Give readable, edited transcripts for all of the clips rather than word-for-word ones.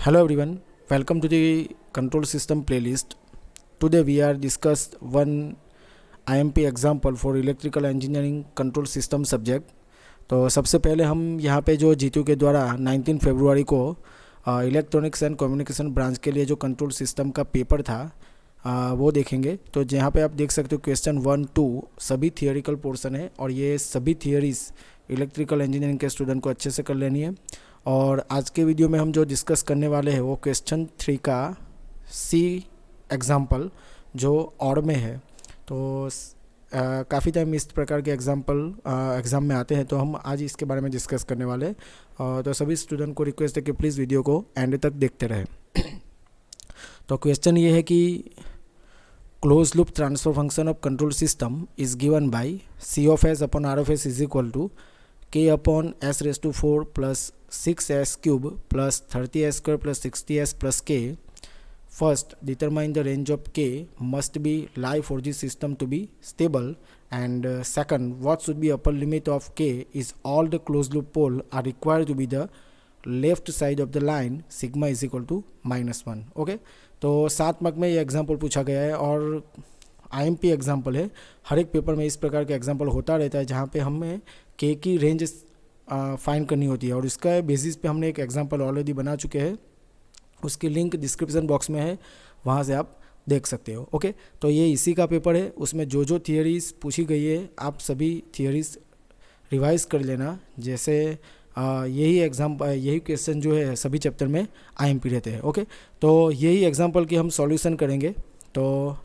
Hello everyone, welcome to the control system playlist. Today we are discuss one IMP example for electrical engineering control system subject. तो सबसे पहले हम यहाँ पे जो जीतू के द्वारा 19 फरवरी को इलेक्ट्रॉनिक्स एंड कम्युनिकेशन ब्रांच के लिए जो कंट्रोल सिस्टम का पेपर था वो देखेंगे। तो जहाँ पे आप देख सकते हो क्वेश्चन 1, 2 सभी थियोरिकल पोर्शन है और ये सभी थियोरीज इलेक्ट्रिकल इंजीनियरिंग के स्टूडेंट को अच्छे से कर लेनी है। और आज के वीडियो में हम जो डिस्कस करने वाले हैं वो क्वेश्चन 3 का सी एग्ज़ाम्पल जो और में है। तो काफ़ी टाइम इस प्रकार के एग्ज़ाम में आते हैं, तो हम आज इसके बारे में डिस्कस करने वाले हैं। तो सभी स्टूडेंट को रिक्वेस्ट है कि प्लीज़ वीडियो को एंड तक देखते रहें। तो क्वेश्चन ये है कि close loop transfer function of control system is given by C of S upon R of S is equal to k upon s raised to 4 plus 6s cube plus 30s square plus 60s plus k. First, determine the range of k must be lie for this system to be stable. And second, what should be upper limit of k is all the closed loop pole are required to be the left side of the line sigma is equal to -1. Okay, तो 7 mark में ये example पूछा गया है और IMP example है। हर एक paper में इस प्रकार का एग्जाम्पल होता रहता है जहाँ पे हमें के की रेंज फाइंड करनी होती है और इसका बेसिस पे हमने एक एग्जांपल ऑलरेडी बना चुके हैं। उसकी लिंक डिस्क्रिप्शन बॉक्स में है, वहाँ से आप देख सकते हो। ओके, तो ये इसी का पेपर है। उसमें जो जो थियरीज पूछी गई है आप सभी थियरीज रिवाइज कर लेना। जैसे यही क्वेश्चन जो है सभी चैप्टर में IMP रहते हैं। ओके, तो यही एग्जाम्पल की हम सॉल्यूशन करेंगे। तो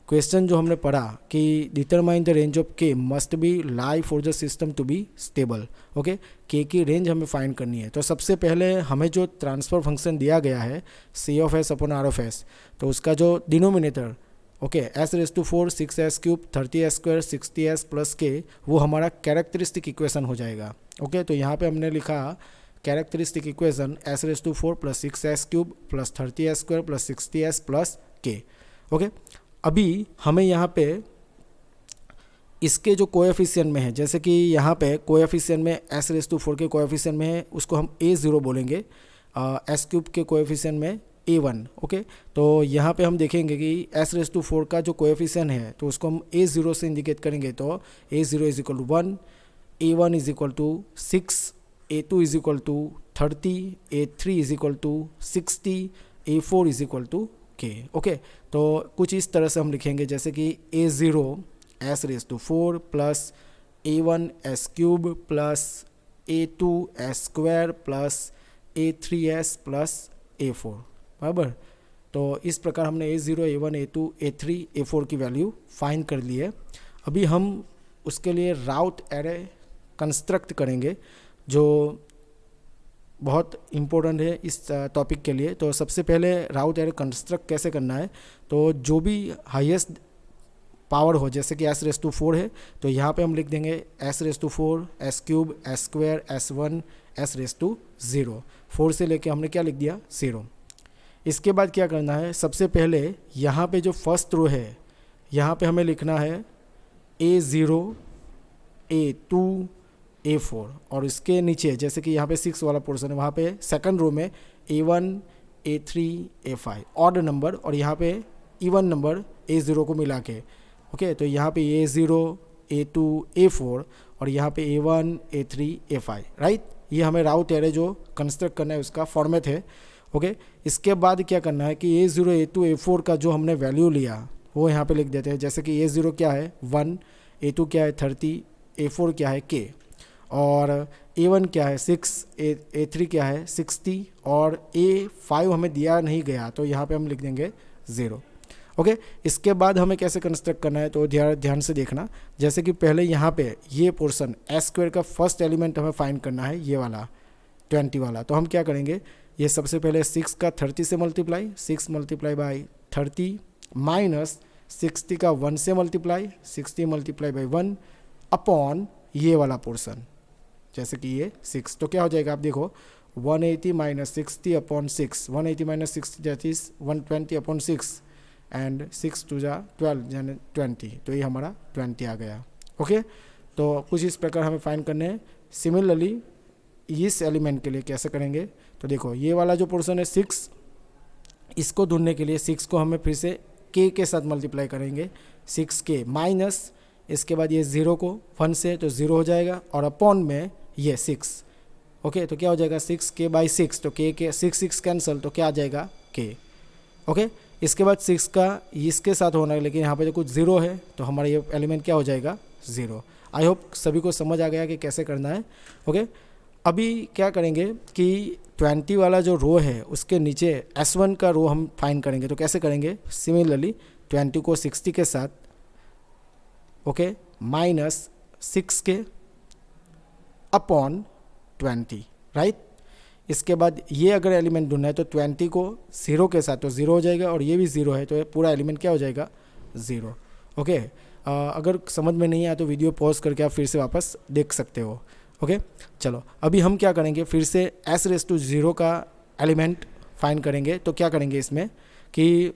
क्वेश्चन जो हमने पढ़ा कि determine the range of K must be lie for the system to be stable. Okay, K की रेंज हमें फाइंड करनी है। तो सबसे पहले हमें जो ट्रांसफर फंक्शन दिया गया है C of S upon R of S, तो उसका जो denominator S raise to 4 6s cube 30s square 60s plus K, वो हमारा कैरेक्टरिस्टिक इक्वेशन हो जाएगा। ओके, तो यहाँ पे हमने लिखा characteristic equation S raise to 4 plus 6s cube plus 30s square plus 60s plus K. Okay, अभी हमें यहाँ पे इसके जो कोएफिशिएंट में है, जैसे कि यहाँ पे कोएफिशिएंट में एस रेज टू 4 के कोएफिशिएंट में है, उसको हम a0 बोलेंगे। एस क्यूब के कोएफिशिएंट में a1। ओके, तो यहाँ पे हम देखेंगे कि एस रेज टू 4 का जो कोएफिशिएंट है तो उसको हम a0 से इंडिकेट करेंगे। तो a0 is equal to 1, a1 is equal to 6, a2 is equal to 30, a3 is equal to 60, a4 is equal to K. Okay, तो कुछ इस तरह से हम लिखेंगे जैसे कि a0 S raise to 4 plus a1 S cube plus a2 S square plus a3 S plus a4। बराबर, तो इस प्रकार हमने a0 a1 a2 a3 a4 की वैल्यू फाइंड कर ली है। अभी हम उसके लिए राउट एरे कंस्ट्रक्ट करेंगे जो बहुत इम्पोर्टेंट है इस टॉपिक के लिए। तो सबसे पहले राउट एरे कंस्ट्रक्ट कैसे करना है, तो जो भी हाईएस्ट पावर हो, जैसे कि एस रेज टू 4 है तो यहाँ पे हम लिख देंगे S raise to 4 S cube S square s1 S raise to 0। 4 से लेके हमने क्या लिख दिया 0। इसके बाद क्या करना है, सबसे पहले यहाँ पे जो फर्स्ट रो है यहाँ पे हमें लिखना है a0 a2 a4 और इसके नीचे जैसे कि यहाँ पे 6 वाला पोर्शन है वहाँ पे सेकंड रो में a1 a3 a5 odd number और यहाँ पे इवन नंबर a0 को मिला के। ओके, तो यहाँ पे a0 a2 a4 और यहाँ पे a1 a3 a5। राइट, ये हमें राउट एरे जो कंस्ट्रक्ट करना है उसका फॉर्मेट है। ओके, इसके बाद क्या करना है कि a0 a2 a4 का जो हमने वैल्यू लिया वो यहाँ पे लिख देते हैं। जैसे कि a0 क्या है 1, a2 क्या है 30, a4 क्या है k और a1 क्या है 6, a3 क्या है 60 और a5 हमें दिया नहीं गया तो यहाँ पे हम लिख देंगे 0। ओके, इसके बाद हमें कैसे कंस्ट्रक्ट करना है तो ध्यान से देखना। जैसे कि पहले यहाँ पे ये पोर्शन एस स्क्वायर का फर्स्ट एलिमेंट हमें फाइंड करना है, ये वाला 20 वाला। तो हम क्या करेंगे, ये सबसे पहले 6 का 30 से मल्टीप्लाई, 6 मल्टीप्लाई बाई 30 माइनस 60 का 1 से मल्टीप्लाई, 60 मल्टीप्लाई बाई 1 अपॉन ये वाला पोर्शन जैसे कि ये 6। तो क्या हो जाएगा आप देखो 180 minus 60 upon 6, 180 minus 60 that is 120 upon 6 and 6 टू जा 12 यानी 20। तो ये हमारा 20 आ गया। ओके, तो कुछ इस प्रकार हमें फाइंड करने हैं। सिमिलरली इस एलिमेंट के लिए कैसे करेंगे, तो देखो ये वाला जो पोर्शन है 6, इसको ढूंढने के लिए 6 को हमें फिर से के साथ मल्टीप्लाई करेंगे, 6k माइनस इसके बाद ये 0 को 1 से तो 0 हो जाएगा और अपॉन में ये 6। ओके, तो क्या हो जाएगा 6k/6, तो के 6 कैंसिल, तो क्या आ जाएगा k। ओके, इसके बाद 6 का इसके साथ होना है, लेकिन यहाँ पे जो कुछ 0 है तो हमारा ये एलिमेंट क्या हो जाएगा 0। आई होप सभी को समझ आ गया कि कैसे करना है। ओके, अभी क्या करेंगे कि 20 वाला जो रो है उसके नीचे S1 का रो हम फाइंड करेंगे। तो कैसे करेंगे, सिमिलरली 20 को 60 के साथ, okay, minus 6k upon 20, right. इसके बाद ये अगर एलिमेंट ढूंढना है तो 20 को 0 के साथ तो 0 हो जाएगा और ये भी 0 है, तो ये पूरा एलिमेंट क्या हो जाएगा 0। ओके, अगर समझ में नहीं आया तो वीडियो पॉज करके आप फिर से वापस देख सकते हो। ओके, चलो अभी हम क्या करेंगे, फिर से s⁻0 का एलिमेंट फाइंड करेंगे। तो क्या करेंगे इसमें कि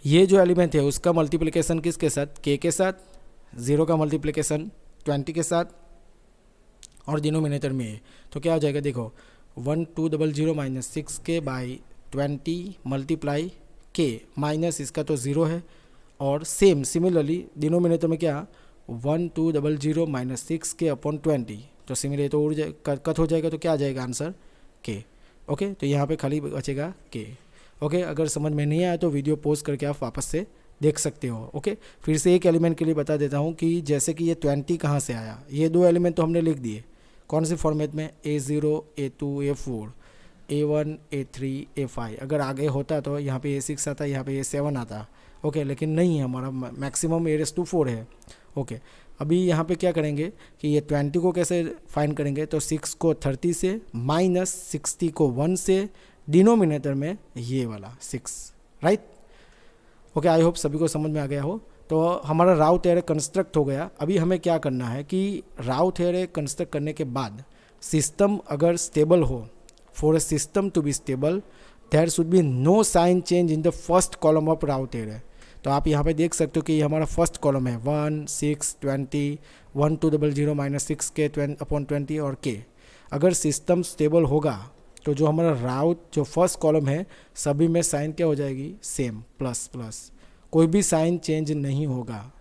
ये जो एलिमेंट है उसका मल्टीप्लिकेशन किसके साथ, k के साथ, 0 का मल्टीप्लिकेशन 20 के साथ और डिनोमिनेटर में है, तो क्या हो जाएगा देखो 1200 minus 6k/20 multiply k minus इसका तो 0 है और सिमिलरली डिनोमिनेटर में क्या 1200 माइनस 6k अपॉन 20, तो सिमिलरली तो उड़ कट हो जाएगा, तो क्या आ जाएगा आंसर k। ओके, तो यहाँ पे खाली बचेगा k। ओके, अगर समझ में नहीं आया तो वीडियो पॉज करके आप वापस से देख सकते हो। ओके, फिर से एक एलिमेंट के लिए बता देता हूँ कि जैसे कि ये 20 कहाँ से आया, ये दो एलिमेंट तो हमने लिख दिए कौन से फॉर्मेट में, A0 A2 A4 A1 A3 A5। अगर आगे होता तो यहाँ पे A6 आता, यहाँ पे A7 आता। ओके, लेकिन नहीं है, हमारा मैक्सिमम A4 है। ओके, अभी यहाँ पे क्या करेंगे कि ये 20 को कैसे फाइंड करेंगे, तो 6 को 30 से माइनस 60 को 1 से, डिनोमिनेटर में ये वाला 6, राइट। ओके, आई होप सभी को समझ में आ गया हो। तो हमारा राउट एरे कंस्ट्रक्ट हो गया। अभी हमें क्या करना है कि राउट एरे कंस्ट्रक्ट करने के बाद सिस्टम अगर स्टेबल हो, for a system to be stable there should be no sign change in the first column of Routh array. तो आप यहाँ पे देख सकते हो कि ये हमारा फर्स्ट कॉलम है 1 6 20 1200 माइनस 6k अपॉन 20 और k। अगर सिस्टम स्टेबल होगा तो जो हमारा राउट जो फर्स्ट कॉलम है सभी में साइन क्या हो जाएगी, सेम, प्लस प्लस, कोई भी साइन चेंज नहीं होगा।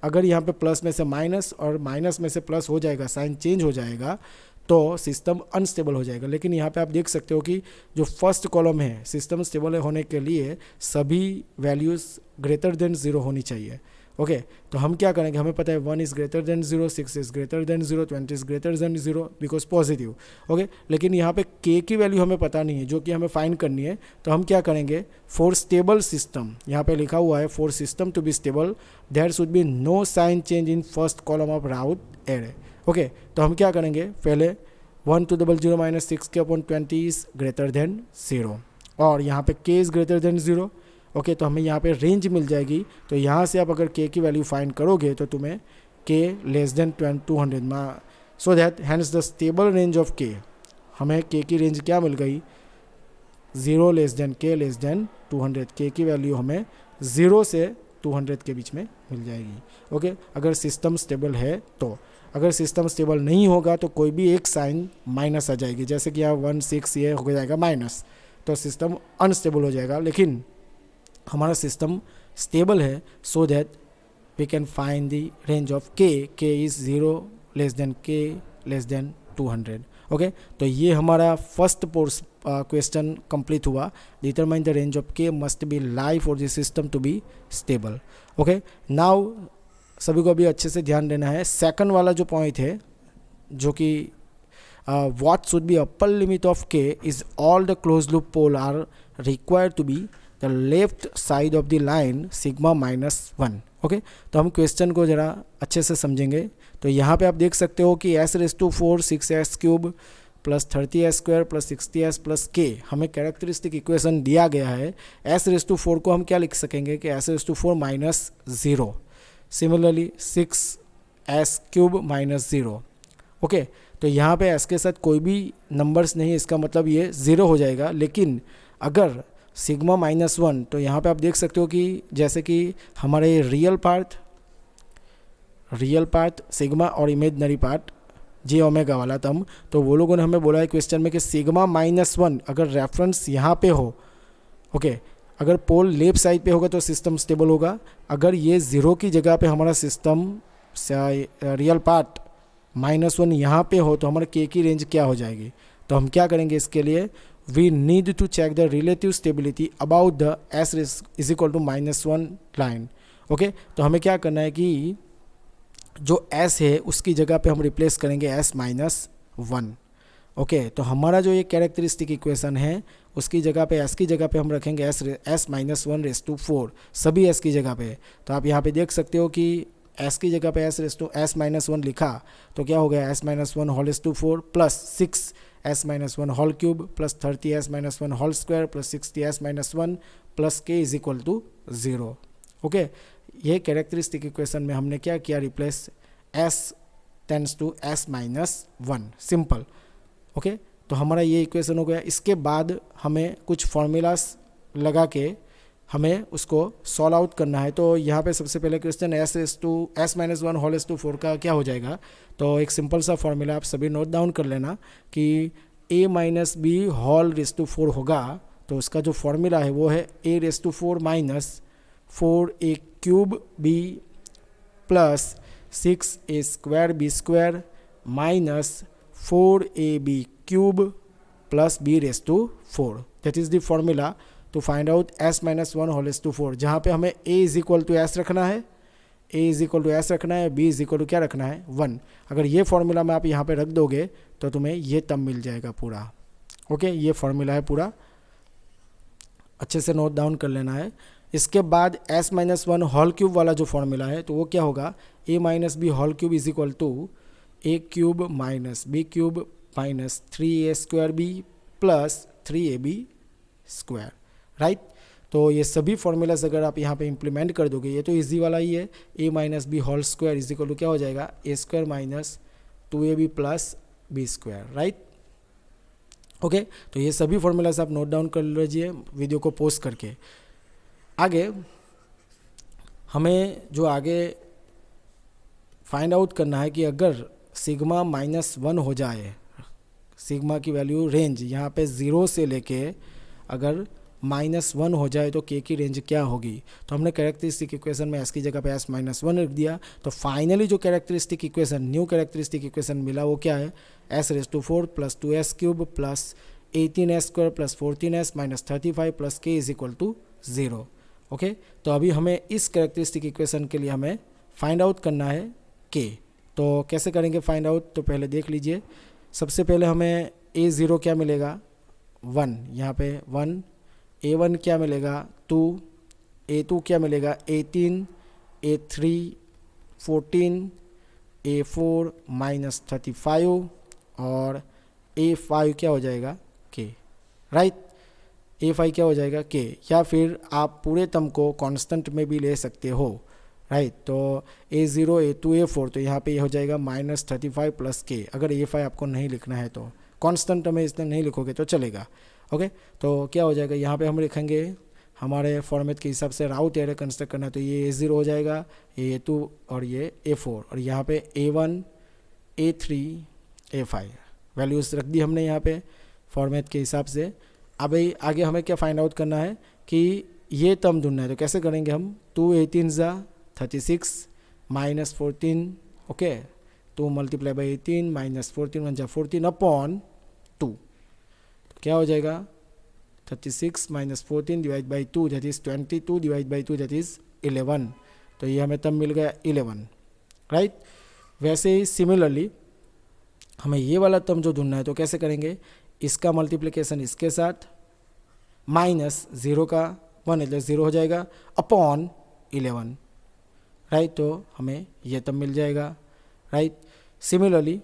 अगर यहाँ पे प्लस में से माइनस और माइनस में से प्लस हो जाएगा, साइन चेंज हो जाएगा, तो सिस्टम अनस्टेबल हो जाएगा। लेकिन यहाँ पे आप देख सकते हो कि जो फर्स्ट कॉलम है सिस्टम स्टेबल होने के लिए सभी वैल्यूज़ ग्रेटर देन 0 होनी चाहिए। ओके, तो हम क्या करेंगे, हमें पता है 1 is greater than 0, 6 is greater than 0, 20 is greater than 0 because positive. Okay, लेकिन यहाँ पे k की वैल्यू हमें पता नहीं है जो कि हमें फाइंड करनी है। तो हम क्या करेंगे, फॉर स्टेबल सिस्टम, यहाँ पे लिखा हुआ है for system to be stable there should be no sign change in first column of Routh array. Okay, तो हम क्या करेंगे, पहले 1200 minus 6k upon 20 is greater than 0 और यहाँ पे k is greater than 0। Okay, तो हमें यहाँ पे रेंज मिल जाएगी। तो यहाँ से आप अगर k की वैल्यू फाइंड करोगे तो तुम्हें k less than 200 so that hence the stable range of k, हमें k की रेंज क्या मिल गई, 0 less than k less than 200। k की वैल्यू हमें 0 से 200 के बीच में मिल जाएगी। ओके, अगर सिस्टम स्टेबल है तो। अगर सिस्टम स्टेबल नहीं होगा तो कोई भी एक साइन माइनस आ जाएगी, जैसे कि यहाँ 1 6 ये हो जाएगा माइनस, तो सिस्टम अनस्टेबल हो जाएगा। लेकिन हमारा सिस्टम स्टेबल है so that we can find the range of k is 0 less than k less than 200। Okay, तो ये हमारा फर्स्ट क्वेश्चन कंप्लीट हुआ। Determine the range of k must be lie for the system to be stable. Okay, now सभी को अभी अच्छे से ध्यान देना है। सेकंड वाला जो पॉइंट है जो कि what should be upper limit of k is all the close loop pole are required to be the left side of the line sigma -1। Okay, तो हम क्वेश्चन को ज़रा अच्छे से समझेंगे। तो यहाँ पे आप देख सकते हो कि s⁻4 6s³ plus 30s² plus 60s plus k हमें कैरेक्टरिस्टिक इक्वेशन दिया गया है। s⁻4 को हम क्या लिख सकेंगे कि s⁻4 -0, सिमिलरली 6s³ -0। ओके, तो यहाँ पे s के साथ कोई भी नंबर्स नहीं है, इसका मतलब ये 0 हो जाएगा। लेकिन अगर सिग्मा -1, तो यहाँ पे आप देख सकते हो कि जैसे कि हमारे रियल पार्ट सिग्मा और इमेजनरी पार्ट जे ओमेगा वाला टर्म, तो वो लोगों ने हमें बोला है क्वेश्चन में कि सिग्मा -1 अगर रेफरेंस यहाँ पे हो, ओके, अगर पोल लेफ्ट साइड पे होगा तो सिस्टम स्टेबल होगा, अगर ये ज़ीरो की जगह पे हमारा सिस्टम रियल पार्ट -1 यहाँ पे हो तो हमारे के की रेंज क्या हो जाएगी। तो हम क्या करेंगे इसके लिए, we need to check the relative stability about the S is equal to -1 line. Okay, तो हमें क्या करना है कि जो एस है उसकी जगह पे हम रिप्लेस करेंगे S-1। ओके, तो हमारा जो ये कैरेक्टरिस्टिक इक्वेशन है उसकी जगह पे एस की जगह पे हम रखेंगे S-1⁴ सभी एस की जगह पे। तो आप यहाँ पे देख सकते हो कि एस की जगह पे S-1 लिखा तो क्या हो गया, S-1⁴ plus 6S-1³ plus 30S-1² plus 60S-1 plus k is equal to 0। Okay, ये कैरेक्टरिस्टिक इक्वेशन में हमने क्या किया, replace S tends to S-1 simple. Okay, तो हमारा ये इक्वेशन हो गया। इसके बाद हमें कुछ फॉर्मूलास लगा के हमें उसको सॉल्व आउट करना है। तो यहाँ पे सबसे पहले क्वेश्चन S-1⁴ का क्या हो जाएगा, तो एक सिंपल सा फॉर्मूला आप सभी नोट डाउन कर लेना कि A-B⁴ होगा, तो उसका जो फॉर्मूला है वो है A⁴ -4A³ plus 6A² minus 4AB³ plus B⁴ that is the formula to find out S-1⁴ जहाँ पे हमें A is equal to S रखना है, A is equal to S रखना है, B इज इक्वल टू क्या रखना है 1। अगर ये फॉर्मूला में आप यहाँ पे रख दोगे तो तुम्हें ये तब मिल जाएगा पूरा। ओके, ये फॉर्मूला है पूरा, अच्छे से नोट डाउन कर लेना है। इसके बाद S-1⁴ वाला जो फॉर्मूला है तो वो क्या होगा, A-B⁴ is equal to A³ minus B³ minus 3A² plus 3AB², right. तो ये सभी फॉर्मूलाज अगर आप यहाँ पे इम्प्लीमेंट कर दोगे, ये तो इजी वाला ही है, A-B² इज इक्वल टू क्या हो जाएगा, A² minus 2AB plus B², right. Okay, तो ये सभी फॉर्मूलाज आप नोट डाउन कर लीजिए वीडियो को पोस्ट करके। आगे हमें जो आगे फाइंड आउट करना है कि अगर सिग्मा -1 हो जाए, सिग्मा की वैल्यू रेंज यहाँ पे 0 से लेके अगर -1 हो जाए तो के की रेंज क्या होगी। तो हमने कैरेक्टरिस्टिक इक्वेशन में एस की जगह पे S-1 रख दिया। तो फाइनली जो characteristic equation, new characteristic equation मिला वो क्या है, S⁴ plus 2S³ plus 18S² plus 14S minus 35 plus k is equal to 0। Okay, तो अभी हमें इस कैरेक्टरिस्टिक इक्वेशन के लिए हमें फाइंड आउट करना है k। तो कैसे करेंगे फाइंड आउट, तो पहले देख लीजिए। सबसे पहले हमें A0 क्या मिलेगा 1, यहाँ पे 1, A1 क्या मिलेगा 2, A2 क्या मिलेगा 18, A3 14, A4 माइनस 35 और A5 क्या हो जाएगा k, राइट। A5 क्या हो जाएगा k, या फिर आप पूरे टर्म को कांस्टेंट में भी ले सकते हो, राइट। तो A0 A2 A4 तो यहाँ पे ये हो जाएगा -35 प्लस k। अगर A5 आपको नहीं लिखना है तो कांस्टेंट में इसमें नहीं लिखोगे तो चलेगा। ओके, तो क्या हो जाएगा, यहाँ पे हम लिखेंगे हमारे फॉर्मेट के हिसाब से राउट एरे कंस्ट्रक्ट करना है, तो ये A0 हो जाएगा, ये A2 और ये A4 और यहाँ पे A1 A3 A5 वैल्यूज़ रख दी हमने यहाँ पे फॉर्मेट के हिसाब से। अब आगे हमें क्या फाइंड आउट करना है कि ये टर्म ढूंढना है। तो कैसे करेंगे हम, 2 18 36 minus 14, okay, 2 multiply by 18 minus 14 1 14 upon 2, तो क्या हो जाएगा 36 minus 14 divide by 2 that is 22 divide by 2 that is 11। तो ये हमें तब मिल गया 11, राइट। वैसे ही सिमिलरली हमें ये वाला टर्म जो ढूंढना है तो कैसे करेंगे, इसका मल्टीप्लिकेशन इसके साथ माइनस 0 का 1 એટલે 0 हो जाएगा अपॉन 11, राइट। तो हमें ये तब मिल जाएगा, राइट। सिमिलरली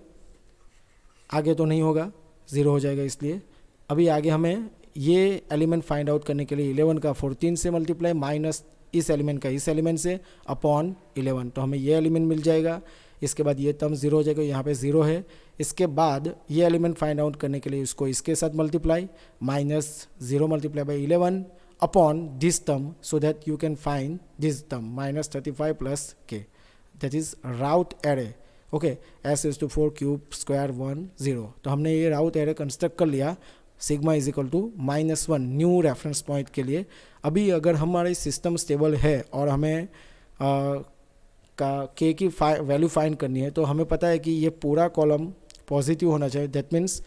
आगे तो नहीं होगा, 0 हो जाएगा, इसलिए अभी आगे हमें ये एलिमेंट फाइंड आउट करने के लिए 11 का 14 से मल्टीप्लाई माइनस इस एलिमेंट का इस एलिमेंट से अपॉन 11, तो हमें ये एलिमेंट मिल जाएगा। इसके बाद ये टर्म 0 हो जाएगा, यहाँ पे 0 है। इसके बाद ये एलिमेंट फाइंड आउट करने के लिए इसको इसके साथ multiply minus 0 multiply by 11 upon this term so that you can find this term -35 plus k, that is route array। Okay, s⁴ cube square 1 0। तो हमने ये राउट एरे कंस्ट्रक्ट कर लिया sigma is equal to -1 new reference point के लिए। अभी अगर हमारी सिस्टम स्टेबल है और हमें के की वैल्यू फाइंड करनी है, तो हमें पता है कि ये पूरा कॉलम पॉजिटिव होना चाहिए। That means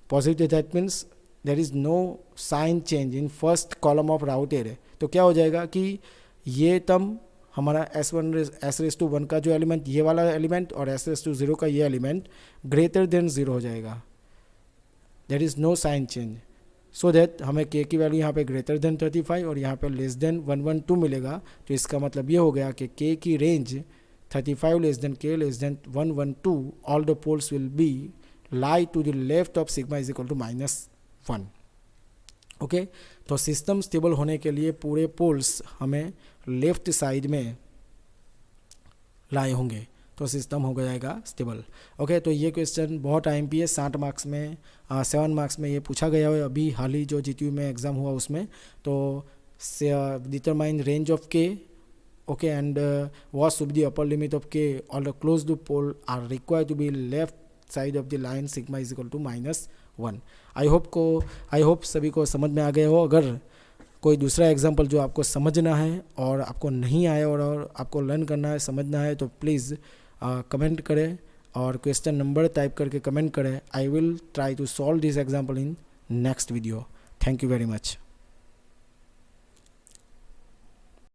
positive, that means there is no sign change in first column of Routh array. तो क्या हो जाएगा कि ये टर्म हमारा s⁴ का जो एलिमेंट, ये वाला एलिमेंट, और s⁴ का ये एलिमेंट ग्रेटर देन 0 हो जाएगा। There is no sign change, so that हमें k की वैल्यू यहाँ पे ग्रेटर देन 35 और यहाँ पे लेस देन 112 मिलेगा। तो इसका मतलब ये हो गया कि k की range 35 less than k less than 112, all the poles will be lie to the left of sigma is equal to -1। Okay, तो सिस्टम स्टेबल होने के लिए पूरे पोल्स हमें लेफ्ट साइड में लाए होंगे, तो सिस्टम हो जाएगा स्टेबल। ओके, तो ये क्वेश्चन बहुत IMP है, 60 मार्क्स में 7 मार्क्स में ये पूछा गया है अभी हाल ही जो GTU में एग्ज़ाम हुआ उसमें। तो determine range of k, okay, and what should be the upper limit of k, all the closed loop pole are required to be left side of the line sigma is equal to -1। I hope सभी को समझ में आ गए हो। अगर कोई दूसरा example जो आपको समझना है और आपको नहीं आया और आपको लर्न करना है, समझना है, तो प्लीज़ कमेंट करें और क्वेश्चन नंबर टाइप करके कमेंट करें। I will try to solve this example in next video. Thank you very much.